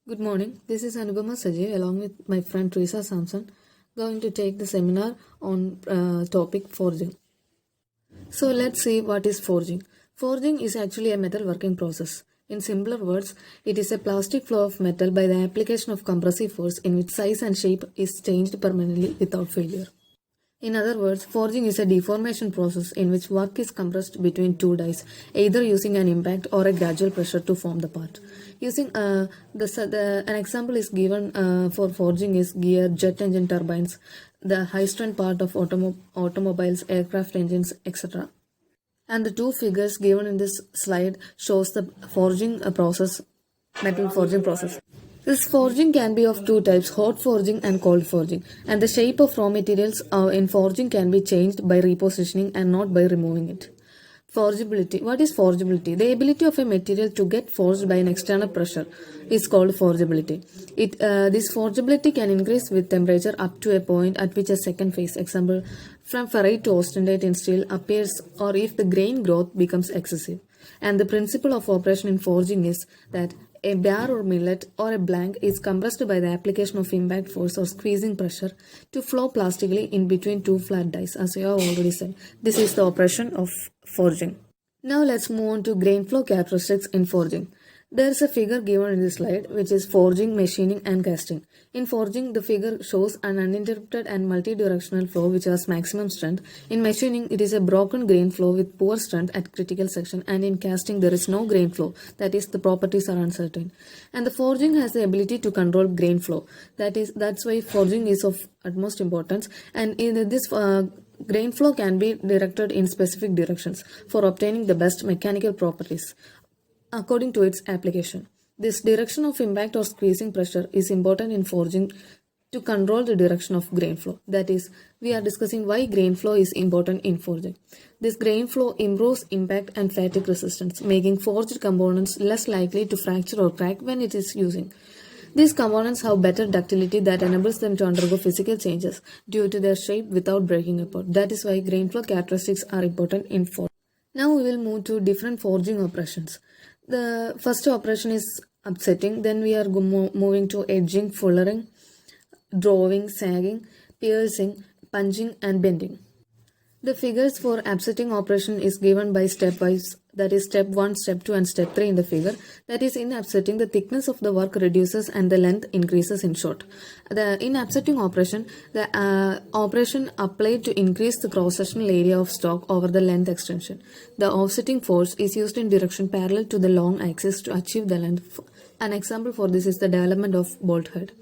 Good morning. This is Anupama Sajeev along with my friend Treesa Samson going to take the seminar on topic forging. So let's see what is forging. Forging is actually a metal working process. In simpler words, it is a plastic flow of metal by the application of compressive force in which size and shape is changed permanently without failure. In other words, forging is a deformation process in which work is compressed between two dies, either using an impact or a gradual pressure to form the part. Using an example is given for forging is gear, jet engine turbines, the high strength part of automobiles, aircraft engines, etc. And the two figures given in this slide shows the forging process, metal forging process. This forging can be of two types, hot forging and cold forging. And the shape of raw materials in forging can be changed by repositioning and not by removing it. Forgeability. What is forgeability? The ability of a material to get forged by an external pressure is called forgeability. This forgeability can increase with temperature up to a point at which a second phase, example, from ferrite to austenite in steel appears, or if the grain growth becomes excessive. And the principle of operation in forging is that a bar or millet or a blank is compressed by the application of impact force or squeezing pressure to flow plastically in between two flat dies, as I have already said. This is the operation of forging. Now let's move on to grain flow characteristics in forging. There is a figure given in this slide which is forging, machining and casting. In forging, the figure shows an uninterrupted and multi-directional flow which has maximum strength. In machining, it is a broken grain flow with poor strength at critical section, and in casting there is no grain flow, that is the properties are uncertain. And the forging has the ability to control grain flow. That's why forging is of utmost importance, and in this grain flow can be directed in specific directions for obtaining the best mechanical properties according to its application. This direction of impact or squeezing pressure is important in forging to control the direction of grain flow. That is, we are discussing why grain flow is important in forging. This grain flow improves impact and fatigue resistance, making forged components less likely to fracture or crack when it is using. These components have better ductility that enables them to undergo physical changes due to their shape without breaking apart. That is why grain flow characteristics are important in forging. Now we will move to different forging operations. The first operation is upsetting, then we are moving to edging, fullering, drawing, sagging, piercing, punching and bending. The figures for upsetting operation is given by stepwise, that is step 1, step 2 and step 3 in the figure. That is, in upsetting, the thickness of the work reduces and the length increases in short. In upsetting operation, the operation applied to increase the cross-sectional area of stock over the length extension. The offsetting force is used in direction parallel to the long axis to achieve the length. An example for this is the development of bolt head.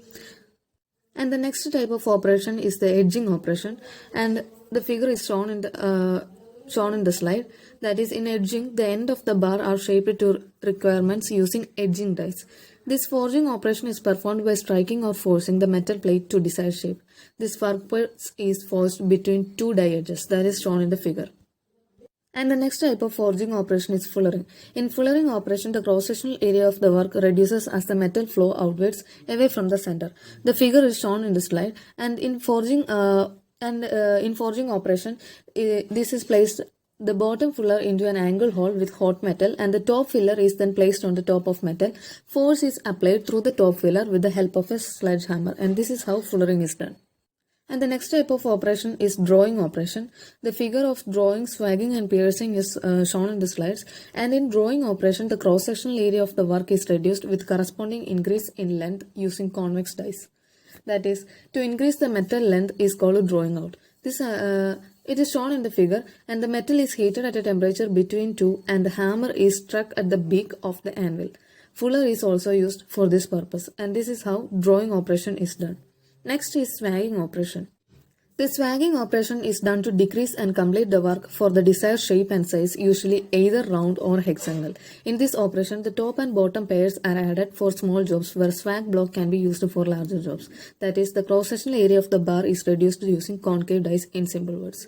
And the next type of operation is the edging operation, and the figure is shown in the slide. That is, in edging, the end of the bar are shaped to requirements using edging dies. This forging operation is performed by striking or forcing the metal plate to desired shape. This workpiece is forged between two die edges, that is shown in the figure. And the next type of forging operation is fullering. In fullering operation, the cross-sectional area of the work reduces as the metal flow outwards away from the center. The figure is shown in the slide. And in forging operation, this is placed the bottom fuller into an angle hole with hot metal, and the top filler is then placed on the top of metal. Force is applied through the top filler with the help of a sledgehammer, and this is how fullering is done. And the next type of operation is drawing operation. The figure of drawing, swagging and piercing is shown in the slides. And in drawing operation, the cross-sectional area of the work is reduced with corresponding increase in length using convex dies. That is, to increase the metal length is called drawing out. It is shown in the figure, and the metal is heated at a temperature between 2 and the hammer is struck at the beak of the anvil. Fuller is also used for this purpose, and this is how drawing operation is done. Next is swagging operation. The swagging operation is done to decrease and complete the work for the desired shape and size, usually either round or hexagonal. In this operation, the top and bottom pairs are added for small jobs where swag block can be used for larger jobs. That is, the cross-sectional area of the bar is reduced using concave dies in simple words.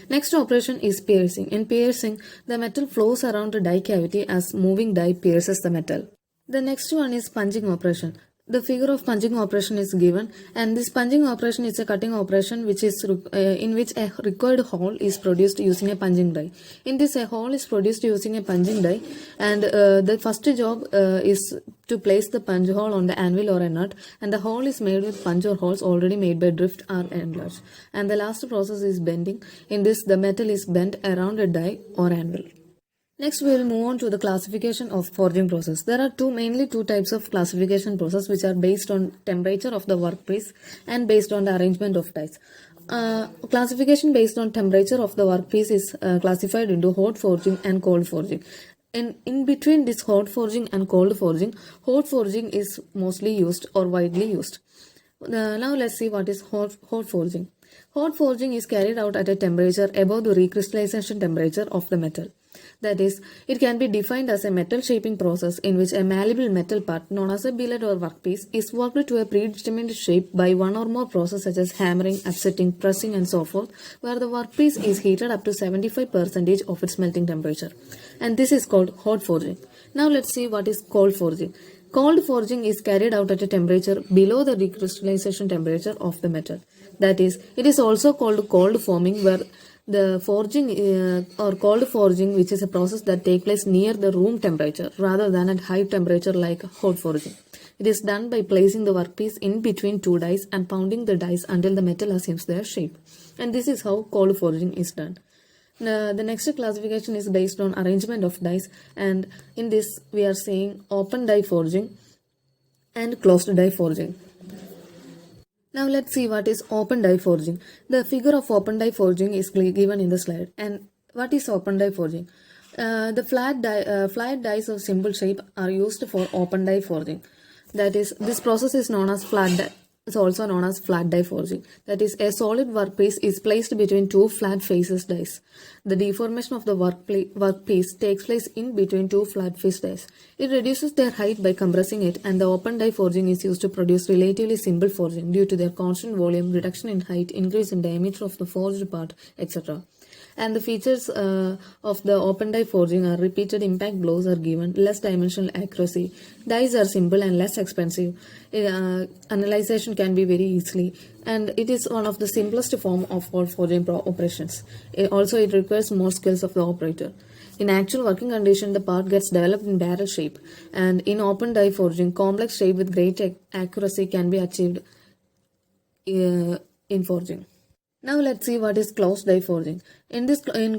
Next operation is piercing. In piercing, the metal flows around the die cavity as moving die pierces the metal. The next one is punching operation. The figure of punching operation is given, and this punching operation is a cutting operation which is in which a required hole is produced using a punching die. In this, a hole is produced using a punching die, and the first job is to place the punch hole on the anvil or a nut, and the hole is made with punch or holes already made by drift or enlarge. And the last process is bending. In this, the metal is bent around a die or anvil. Next, we will move on to the classification of forging process. There are mainly two types of classification process, which are based on temperature of the workpiece and based on the arrangement of dies. Classification based on temperature of the workpiece is classified into hot forging and cold forging. In between this hot forging and cold forging, hot forging is mostly used or widely used. Now let's see what is hot forging. Hot forging is carried out at a temperature above the recrystallization temperature of the metal. That is, it can be defined as a metal shaping process in which a malleable metal part known as a billet or workpiece is worked to a predetermined shape by one or more processes such as hammering, upsetting, pressing and so forth, where the workpiece is heated up to 75% of its melting temperature. And this is called hot forging. Now let's see what is cold forging. Cold forging is carried out at a temperature below the recrystallization temperature of the metal. That is, it is also called cold forming, where the forging or cold forging, which is a process that takes place near the room temperature rather than at high temperature like hot forging. It is done by placing the workpiece in between two dies and pounding the dies until the metal assumes their shape. And this is how cold forging is done. The next classification is based on arrangement of dies, and in this we are saying open die forging and closed die forging. Now let's see what is open die forging. The figure of open die forging is given in the slide. And what is open die forging? The flat dies of simple shape are used for open die forging. That is, this process is known as flat die. It's also known as flat die forging. That is, a solid workpiece is placed between two flat faces dies. The deformation of the workpiece takes place in between two flat face dies. It reduces their height by compressing it, and the open die forging is used to produce relatively simple forging due to their constant volume, reduction in height, increase in diameter of the forged part, etc. And the features of the open die forging are repeated impact blows are given, less dimensional accuracy, dies are simple and less expensive, analyzation can be very easily, and it is one of the simplest form of all forging operations. Also, it requires more skills of the operator. In actual working condition, the part gets developed in barrel shape, and in open die forging, complex shape with great accuracy can be achieved in forging. Now let's see what is closed die forging. In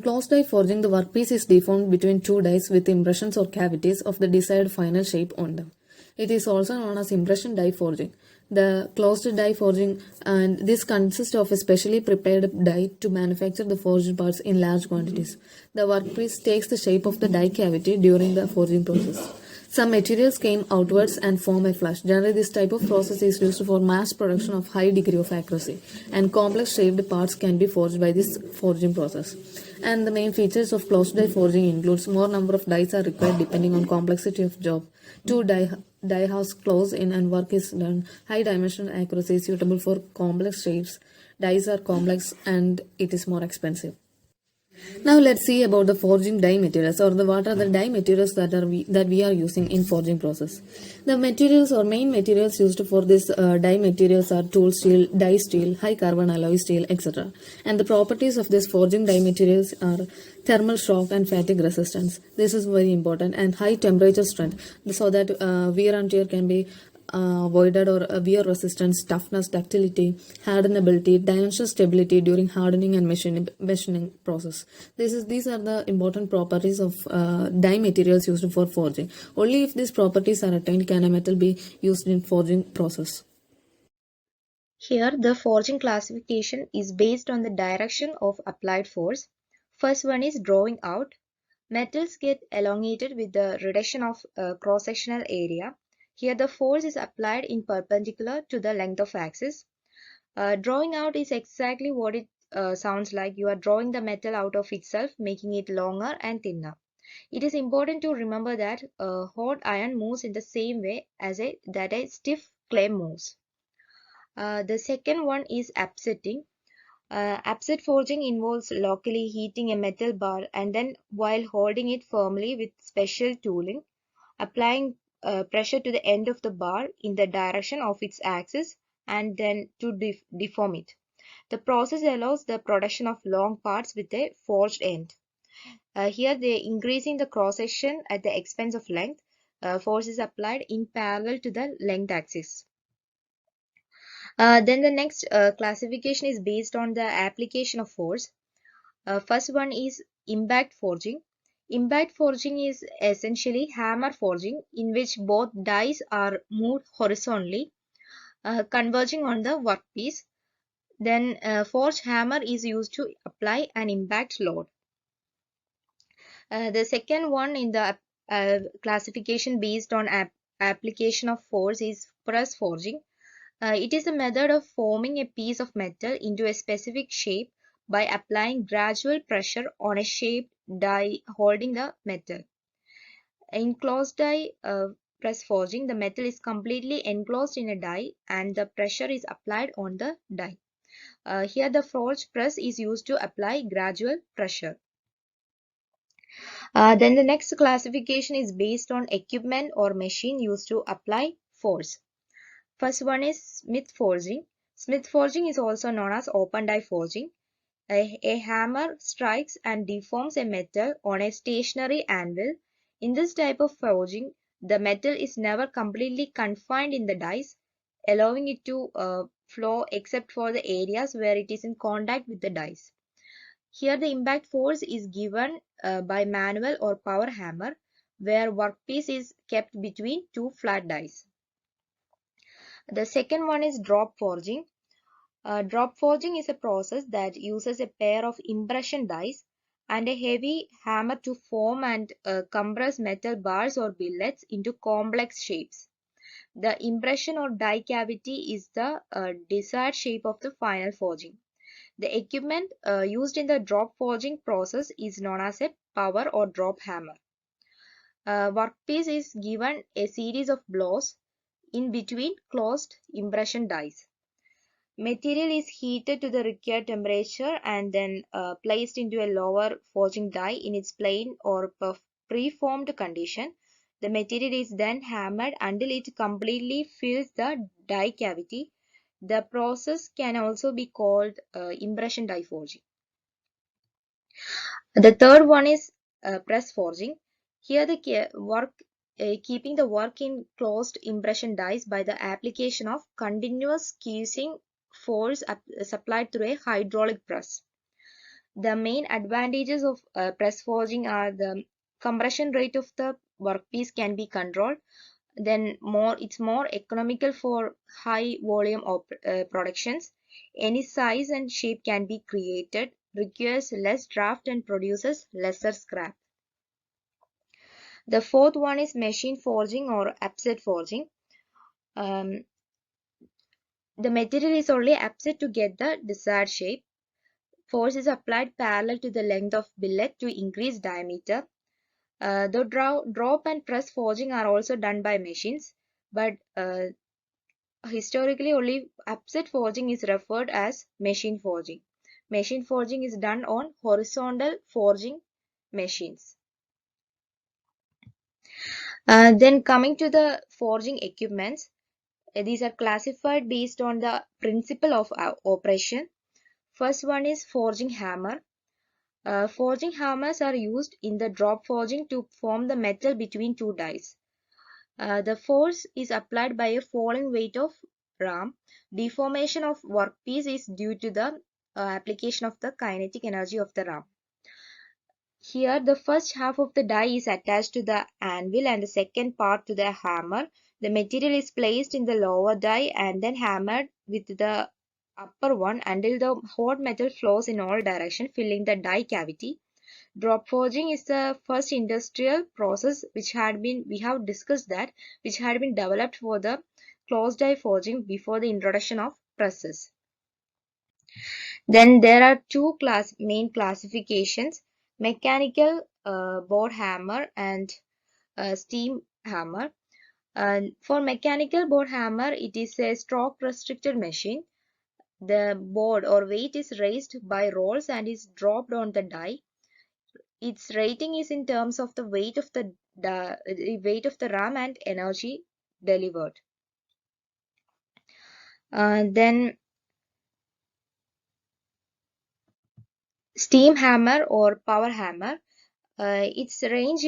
closed die forging, the workpiece is deformed between two dies with impressions or cavities of the desired final shape on them. It is also known as impression die forging. The closed die forging, and this consists of a specially prepared die to manufacture the forged parts in large quantities. The workpiece takes the shape of the die cavity during the forging process. Some materials came outwards and form a flush. Generally, this type of process is used for mass production of high degree of accuracy, and complex shaped parts can be forged by this forging process. And the main features of closed die forging includes more number of dies are required depending on complexity of job. Two die house close in and work is done. High dimensional accuracy is suitable for complex shapes. Dies are complex and it is more expensive. Now let's see about the forging die materials, or what are the die materials that we are using in forging process. The materials or main materials used for this die materials are tool steel, die steel, high carbon alloy steel, etc. And the properties of this forging die materials are thermal shock and fatigue resistance. This is very important, and high temperature strength, so that wear and tear can be avoided, or wear resistance, toughness, ductility, hardenability, dimensional stability during hardening and machining process. These are the important properties of die materials used for forging. Only if these properties are attained can a metal be used in forging process. Here, the forging classification is based on the direction of applied force. First one is drawing out. Metals get elongated with the reduction of cross-sectional area. Here the force is applied in perpendicular to the length of axis. Drawing out is exactly what it sounds like. You are drawing the metal out of itself, making it longer and thinner. It is important to remember that hot iron moves in the same way as a stiff clay moves. The second one is upsetting. Upset forging involves locally heating a metal bar and then, while holding it firmly with special tooling, applying pressure to the end of the bar in the direction of its axis and then to deform it. The process allows the production of long parts with a forged end. Here they increasing the cross section at the expense of length. Force is applied in parallel to the length axis. Then the next classification is based on the application of force. First one is impact forging. Impact forging is essentially hammer forging in which both dies are moved horizontally, converging on the workpiece. Then forged hammer is used to apply an impact load. The second one in the classification based on application of force is press forging. It is a method of forming a piece of metal into a specific shape by applying gradual pressure on a shaped die holding the metal. In closed die press forging, the metal is completely enclosed in a die and the pressure is applied on the die. Here the forged press is used to apply gradual pressure. Then the next classification is based on equipment or machine used to apply force. First one is Smith forging. Smith forging is also known as open die forging. A hammer strikes and deforms a metal on a stationary anvil. In this type of forging, the metal is never completely confined in the dies, allowing it to flow except for the areas where it is in contact with the dies. Here the impact force is given by manual or power hammer, where workpiece is kept between two flat dies. The second one is drop forging. Drop forging is a process that uses a pair of impression dies and a heavy hammer to form and compress metal bars or billets into complex shapes. The impression or die cavity is the desired shape of the final forging. The equipment used in the drop forging process is known as a power or drop hammer. Workpiece is given a series of blows in between closed impression dies. Material is heated to the required temperature and then placed into a lower forging die in its plain or preformed condition. The material is then hammered until it completely fills the die cavity. The process can also be called impression die forging. The third one is press forging. Here the keeping the work in closed impression dies by the application of continuous squeezing force supplied through a hydraulic press. The main advantages of press forging are the compression rate of the workpiece can be controlled. Then it's more economical for high volume productions. Any size and shape can be created, requires less draft and produces lesser scrap. The fourth one is machine forging or upset forging. Um, the material is only upset to get the desired shape. Force is applied parallel to the length of billet to increase diameter. The drop and press forging are also done by machines, but historically only upset forging is referred as machine forging. Machine forging is done on horizontal forging machines. Then coming to the forging equipments, these are classified based on the principle of operation. First one is forging hammer. Forging hammers are used in the drop forging to form the metal between two dies. The force is applied by a falling weight of ram. Deformation of workpiece is due to the application of the kinetic energy of the ram. Here the first half of the die is attached to the anvil and the second part to the hammer. The material is placed in the lower die and then hammered with the upper one until the hot metal flows in all directions, filling the die cavity. Drop forging is the first industrial process which had been, we have discussed that, which had been developed for the closed die forging before the introduction of presses. Then there are two main classifications: mechanical board hammer and steam hammer. For mechanical board hammer, it is a stroke restricted machine. The board or weight is raised by rolls and is dropped on the die. Its rating is in terms of the weight of the the weight of the ram and energy delivered. Then steam hammer or power hammer. Its range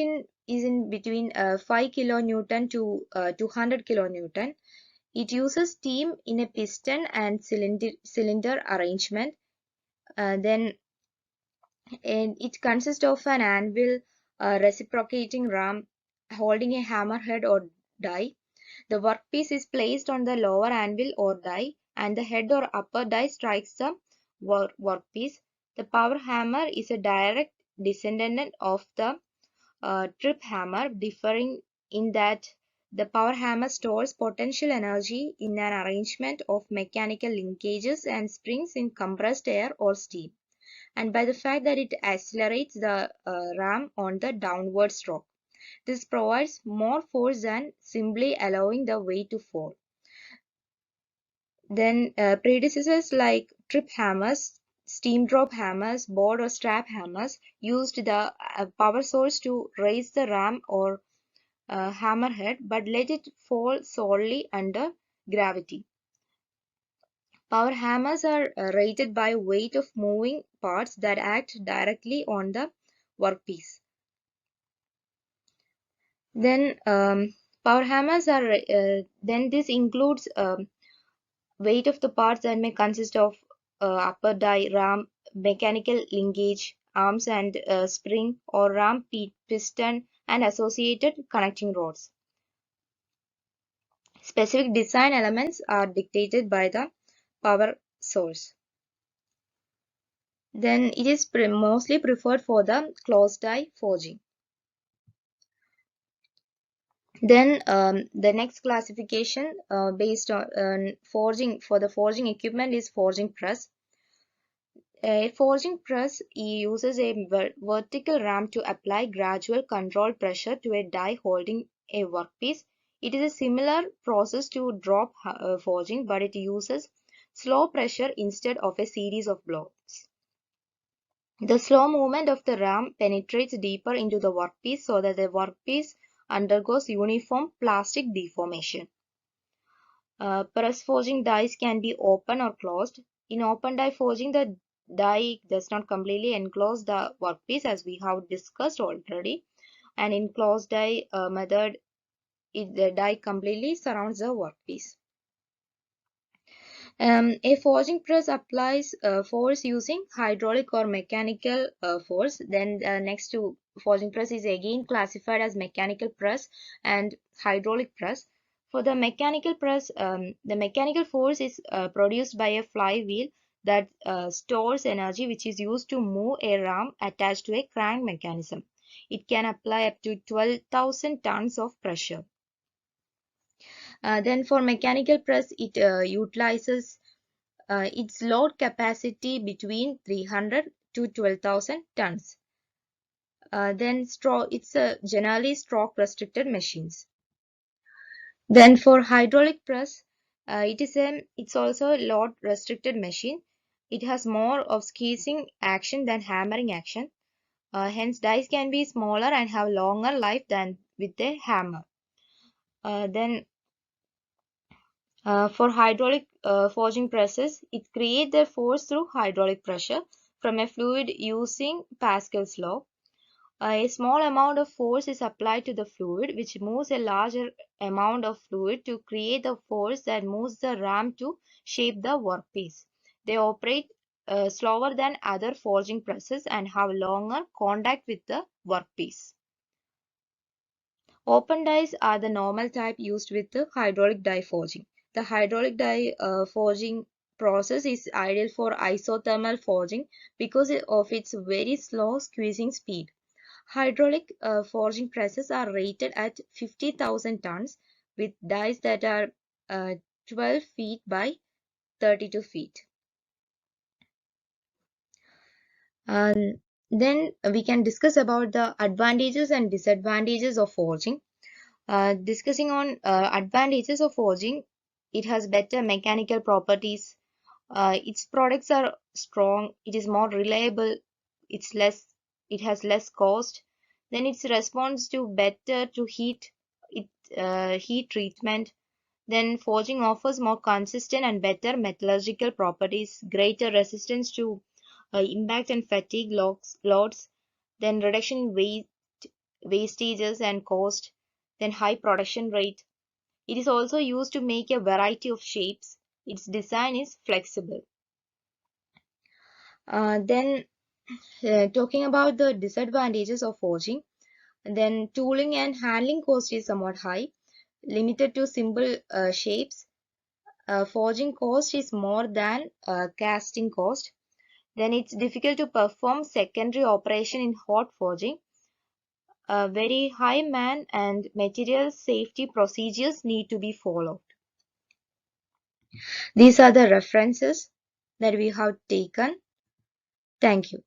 is in between 5 kilonewton to 200 kilonewton. It uses steam in a piston and cylinder arrangement. Then and it consists of an anvil, reciprocating ram holding a hammerhead or die. The workpiece is placed on the lower anvil or die, and the head or upper die strikes the workpiece. The power hammer is a direct descendant of the trip hammer, differing in that the power hammer stores potential energy in an arrangement of mechanical linkages and springs in compressed air or steam, and by the fact that it accelerates the ram on the downward stroke. This provides more force than simply allowing the weight to fall. Then predecessors like trip hammers, steam drop hammers, board or strap hammers used the power source to raise the ram or hammerhead but let it fall solely under gravity. Power hammers are rated by weight of moving parts that act directly on the workpiece. Then power hammers are then this includes weight of the parts that may consist of upper die, ram, mechanical linkage, arms and spring or ram piston and associated connecting rods. Specific design elements are dictated by the power source. Then it is mostly preferred for the closed die forging. Then the next classification based on forging for the forging equipment is forging press. A forging press uses a vertical ram to apply gradual controlled pressure to a die holding a workpiece. It is a similar process to drop forging, but it uses slow pressure instead of a series of blows. The slow movement of the ram penetrates deeper into the workpiece so that the workpiece undergoes uniform plastic deformation. Press forging dies can be open or closed. In open die forging, the die does not completely enclose the workpiece as we have discussed already. And in closed die method, the die completely surrounds the workpiece. A forging press applies force using hydraulic or mechanical force. Then next to forging press is again classified as mechanical press and hydraulic press. For the mechanical press, the mechanical force is produced by a flywheel that stores energy which is used to move a ram attached to a crank mechanism. It can apply up to 12,000 tons of pressure. Then for mechanical press, it utilizes its load capacity between 300 to 12,000 tons. Then it's generally stroke restricted machines. Then for hydraulic press, it's also a load restricted machine. It has more of squeezing action than hammering action. Hence dies can be smaller and have longer life than with a hammer. Then for hydraulic forging presses, it creates the force through hydraulic pressure from a fluid using Pascal's law. A small amount of force is applied to the fluid, which moves a larger amount of fluid to create the force that moves the ram to shape the workpiece. They operate slower than other forging presses and have longer contact with the workpiece. Open dies are the normal type used with the hydraulic die forging. The hydraulic die forging process is ideal for isothermal forging because of its very slow squeezing speed. Hydraulic forging presses are rated at 50,000 tons with dies that are 12 feet by 32 feet. Then we can discuss about the advantages and disadvantages of forging. Discussing on advantages of forging, it has better mechanical properties. Its products are strong. It is more reliable. It has less cost. Then its response to better to heat treatment. Then forging offers more consistent and better metallurgical properties, greater resistance to impact and fatigue loads, then reduction in wastages and cost, then high production rate. It is also used to make a variety of shapes. Its design is flexible. Then talking about the disadvantages of forging, then tooling and handling cost is somewhat high, limited to simple shapes. Forging cost is more than casting cost. Then it's difficult to perform secondary operation in hot forging. Very high man and material safety procedures need to be followed. These are the references that we have taken. Thank you.